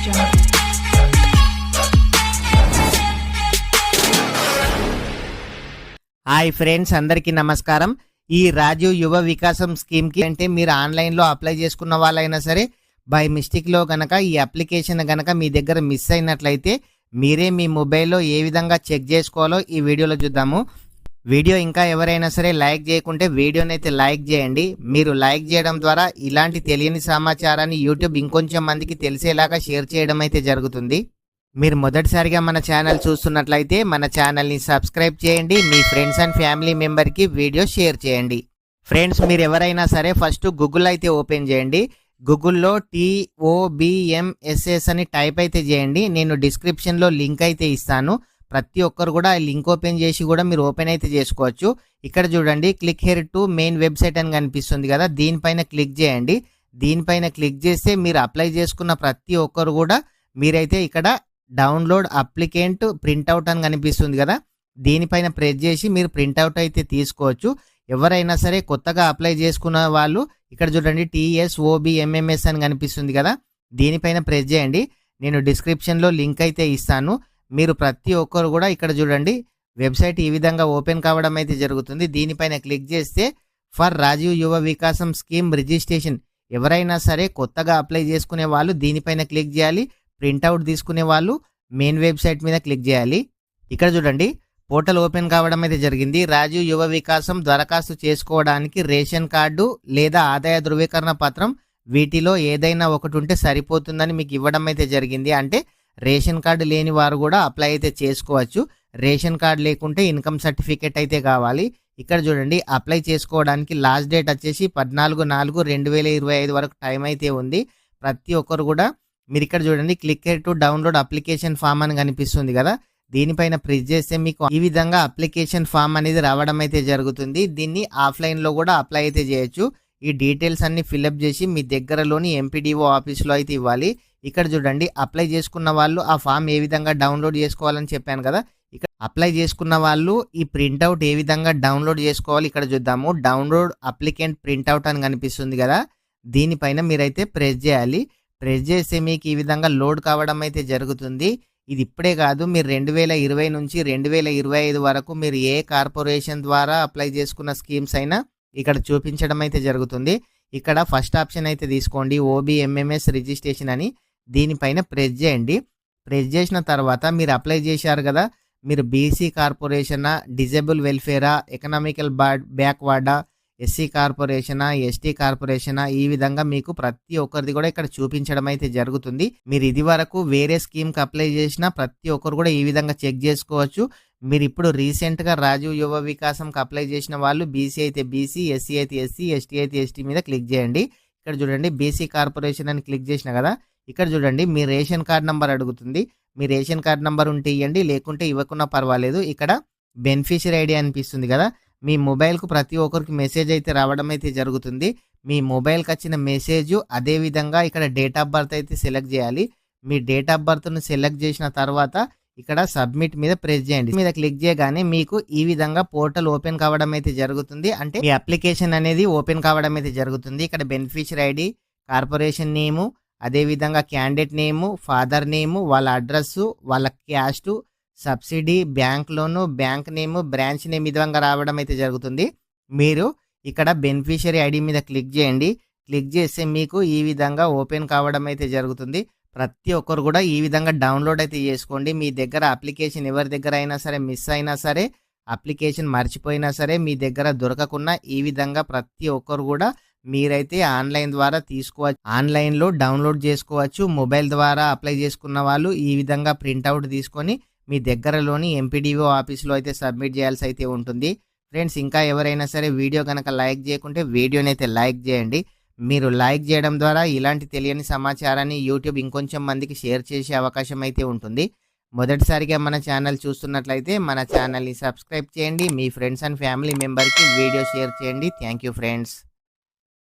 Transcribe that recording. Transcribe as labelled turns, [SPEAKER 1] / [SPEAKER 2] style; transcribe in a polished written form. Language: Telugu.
[SPEAKER 1] jungle.
[SPEAKER 2] హాయ్ ఫ్రెండ్స్, అందరికీ నమస్కారం. ఈ రాజీవ్ యువ వికాసం స్కీమ్ కి అంటే మీరు ఆన్లైన్ లో అప్లై చేసుకున్న వాళ్ళైనా సరే బై మిస్టేక్ లో గనక ఈ అప్లికేషన్ గనక మీ దగ్గర మిస్ అయినట్లయితే మీరే మీ మొబైల్లో ఏ విధంగా చెక్ చేసుకోవాలో ఈ వీడియోలో చూద్దాము. వీడియో ఇంకా ఎవరైనా సరే లైక్ చేయకుంటే వీడియోని అయితే లైక్ చేయండి. మీరు లైక్ చేయడం ద్వారా ఇలాంటి తెలియని సమాచారాన్ని యూట్యూబ్ ఇంకొంచెం మందికి తెలిసేలాగా షేర్ చేయడం అయితే జరుగుతుంది. మీరు మొదటిసారిగా మన ఛానల్ చూస్తున్నట్లయితే మన ఛానల్ని సబ్స్క్రైబ్ చేయండి. మీ ఫ్రెండ్స్ అండ్ ఫ్యామిలీ మెంబర్కి వీడియో షేర్ చేయండి. ఫ్రెండ్స్, మీరు ఎవరైనా సరే ఫస్ట్ గూగుల్ అయితే ఓపెన్ చేయండి. గూగుల్లో TOBMSS అని టైప్ అయితే చేయండి. నేను డిస్క్రిప్షన్లో లింక్ అయితే ఇస్తాను. ప్రతి ఒక్కరు కూడా ఆ లింక్ ఓపెన్ చేసి కూడా మీరు ఓపెన్ అయితే చేసుకోవచ్చు. ఇక్కడ చూడండి, click here to main website అని కనిపిస్తుంది కదా, దీనిపైన క్లిక్ చేయండి. దీనిపైన క్లిక్ చేస్తే మీరు అప్లై చేసుకున్న ప్రతి ఒక్కరు కూడా మీరైతే ఇక్కడ డౌన్లోడ్ అప్లికెంట్ ప్రింట్అవుట్ అని కనిపిస్తుంది కదా, దీనిపైన ప్రెస్ చేసి మీరు ప్రింట్అవుట్ అయితే తీసుకోవచ్చు. ఎవరైనా సరే కొత్తగా అప్లై చేసుకున్న వాళ్ళు ఇక్కడ చూడండి TSOBMMS అని కనిపిస్తుంది కదా, దీనిపైన ప్రెస్ చేయండి. నేను డిస్క్రిప్షన్లో లింక్ అయితే ఇస్తాను. మీరు ప్రతి ఒక్కరు కూడా ఇక్కడ చూడండి వెబ్సైట్ ఈ విధంగా ఓపెన్ కావడం అయితే జరుగుతుంది. దీనిపైన క్లిక్ చేస్తే ఫర్ రాజీవ్ యువ వికాసం స్కీమ్ రిజిస్ట్రేషన్, ఎవరైనా సరే కొత్తగా అప్లై చేసుకునే వాళ్ళు దీనిపైన క్లిక్ చేయాలి. ప్రింట్అవుట్ తీసుకునే వాళ్ళు మెయిన్ వెబ్సైట్ మీద క్లిక్ చేయాలి. ఇక్కడ చూడండి పోర్టల్ ఓపెన్ కావడం అయితే జరిగింది. రాజీవ్ యువ వికాసం దరఖాస్తు చేసుకోవడానికి రేషన్ కార్డు లేదా ఆదాయ ధృవీకరణ పత్రం వీటిలో ఏదైనా ఒకటి ఉంటే సరిపోతుందని మీకు ఇవ్వడం అయితే జరిగింది. అంటే రేషన్ కార్డు లేని వారు కూడా అప్లై అయితే చేసుకోవచ్చు. రేషన్ కార్డు లేకుంటే ఇన్కమ్ సర్టిఫికేట్ అయితే కావాలి. ఇక్కడ చూడండి అప్లై చేసుకోవడానికి లాస్ట్ డేట్ వచ్చేసి 14/4/2025 వరకు టైం అయితే ఉంది. ప్రతి ఒక్కరు కూడా మీరు ఇక్కడ చూడండి click here to download application form అని కనిపిస్తుంది కదా, దీనిపైన ప్రెస్ చేస్తే మీకు ఈ విధంగా అప్లికేషన్ ఫామ్ అనేది రావడం అయితే జరుగుతుంది. దీన్ని ఆఫ్లైన్లో కూడా అప్లై అయితే చేయొచ్చు. ఈ డీటెయిల్స్ అన్ని ఫిల్అప్ చేసి మీ దగ్గరలోని MPDO ఆఫీస్లో అయితే ఇవ్వాలి. ఇక్కడ చూడండి అప్లై చేసుకున్న వాళ్ళు ఆ ఫామ్ ఏ విధంగా డౌన్లోడ్ చేసుకోవాలని చెప్పాను కదా, ఇక్కడ అప్లై చేసుకున్న వాళ్ళు ఈ ప్రింట్అవుట్ ఏ విధంగా డౌన్లోడ్ చేసుకోవాలి ఇక్కడ చూద్దాము. డౌన్లోడ్ అప్లికెంట్ ప్రింట్అవుట్ అని కనిపిస్తుంది కదా, దీనిపైన మీరైతే ప్రెస్ చేయాలి. ప్రెస్ చేస్తే మీకు ఈ విధంగా లోడ్ కావడం అయితే జరుగుతుంది. ఇది ఇప్పుడే కాదు, మీరు 2020 నుంచి 2025 వరకు మీరు ఏ కార్పొరేషన్ ద్వారా అప్లై చేసుకున్న స్కీమ్స్ అయినా ఇక్కడ చూపించడం అయితే జరుగుతుంది. ఇక్కడ ఫస్ట్ ఆప్షన్ అయితే తీసుకోండి, OBMMS రిజిస్ట్రేషన్ అని, దీనిపైన ప్రెస్ చేయండి. ప్రెస్ చేసిన తర్వాత మీరు అప్లై చేశారు కదా, మీరు BC కార్పొరేషనా, డిజేబుల్ వెల్ఫేరా, ఎకనామికల్ బ్యాక్వర్డా, SC కార్పొరేషనా, ST కార్పొరేషనా, ఈ విధంగా మీకు ప్రతి ఒక్కరిది కూడా ఇక్కడ చూపించడం అయితే జరుగుతుంది. మీరు ఇది వరకు వేరే స్కీమ్కి అప్లై చేసిన ప్రతి ఒక్కరు కూడా ఈ విధంగా చెక్ చేసుకోవచ్చు. మీరు ఇప్పుడు రీసెంట్గా రాజీవ్ యువ వికాసంకి అప్లై చేసిన వాళ్ళు BC అయితే BC, SC అయితే SC, ST అయితే ST మీద క్లిక్ చేయండి. ఇక్కడ చూడండి BC కార్పొరేషన్ అని క్లిక్ చేసిన కదా, ఇక్కడ చూడండి మీ రేషన్ కార్డ్ నెంబర్ అడుగుతుంది. మీ రేషన్ కార్డ్ నెంబర్ ఉంటే ఇవ్వండి, లేకుంటే ఇవ్వకున్నా పర్వాలేదు. ఇక్కడ బెనిఫిషియరీ ఐడి అనిపిస్తుంది కదా, మీ మొబైల్కు ప్రతి ఒక్కరికి మెసేజ్ అయితే రావడం అయితే జరుగుతుంది. మీ మొబైల్కి వచ్చిన మెసేజ్ అదేవిధంగా ఇక్కడ డేట్ ఆఫ్ బర్త్ అయితే సెలెక్ట్ చేయాలి. మీ డేట్ ఆఫ్ బర్త్ను సెలెక్ట్ చేసిన తర్వాత ఇక్కడ సబ్మిట్ మీద ప్రెస్ చేయండి. మీద క్లిక్ చేయగానే మీకు ఈ విధంగా పోర్టల్ ఓపెన్ కావడం అయితే జరుగుతుంది. అంటే మీ అప్లికేషన్ అనేది ఓపెన్ కావడం అయితే జరుగుతుంది. ఇక్కడ బెనిఫిషియరీ ఐడి, కార్పొరేషన్ నేము, అదేవిధంగా క్యాండిడేట్ నేము, ఫాదర్ నేము, వాళ్ళ అడ్రస్సు, వాళ్ళ caste, subsidy, bank loan, bank నేము, బ్రాంచ్ నేమ్ ఈ విధంగా రావడం అయితే జరుగుతుంది. మీరు ఇక్కడ బెనిఫిషియరీ ఐడి మీద క్లిక్ చేయండి. క్లిక్ చేస్తే మీకు ఈ విధంగా ఓపెన్ కావడం అయితే జరుగుతుంది. ప్రతి ఒక్కరు కూడా ఈ విధంగా డౌన్లోడ్ అయితే చేసుకోండి. మీ దగ్గర అప్లికేషన్ ఎవరి దగ్గర అయినా సరే మిస్ అయినా సరే, అప్లికేషన్ మర్చిపోయినా సరే, మీ దగ్గర దొరకకున్నా ఈ విధంగా ప్రతి ఒక్కరు కూడా మీరైతే ఆన్లైన్ ద్వారా తీసుకోవచ్చు, ఆన్లైన్లో డౌన్లోడ్ చేసుకోవచ్చు. మొబైల్ ద్వారా అప్లై చేసుకున్న వాళ్ళు ఈ విధంగా ప్రింట్అవుట్ తీసుకొని మీ దగ్గరలోని MPDO ఆఫీస్లో అయితే సబ్మిట్ చేయాల్సి అయితే ఉంటుంది. ఫ్రెండ్స్, ఇంకా ఎవరైనా సరే వీడియో కనుక లైక్ చేయకుంటే వీడియోని అయితే లైక్ చేయండి. మీరు లైక్ చేయడం ద్వారా ఇలాంటి తెలియని సమాచారాన్ని యూట్యూబ్ ఇంకొంచెం మందికి షేర్ చేసే అవకాశం అయితే ఉంటుంది. మొదటిసారిగా మన ఛానల్ చూస్తున్నట్లయితే మన ఛానల్ని సబ్స్క్రైబ్ చేయండి. మీ ఫ్రెండ్స్ అండ్ ఫ్యామిలీ మెంబర్కి వీడియో షేర్ చేయండి. Thank you friends.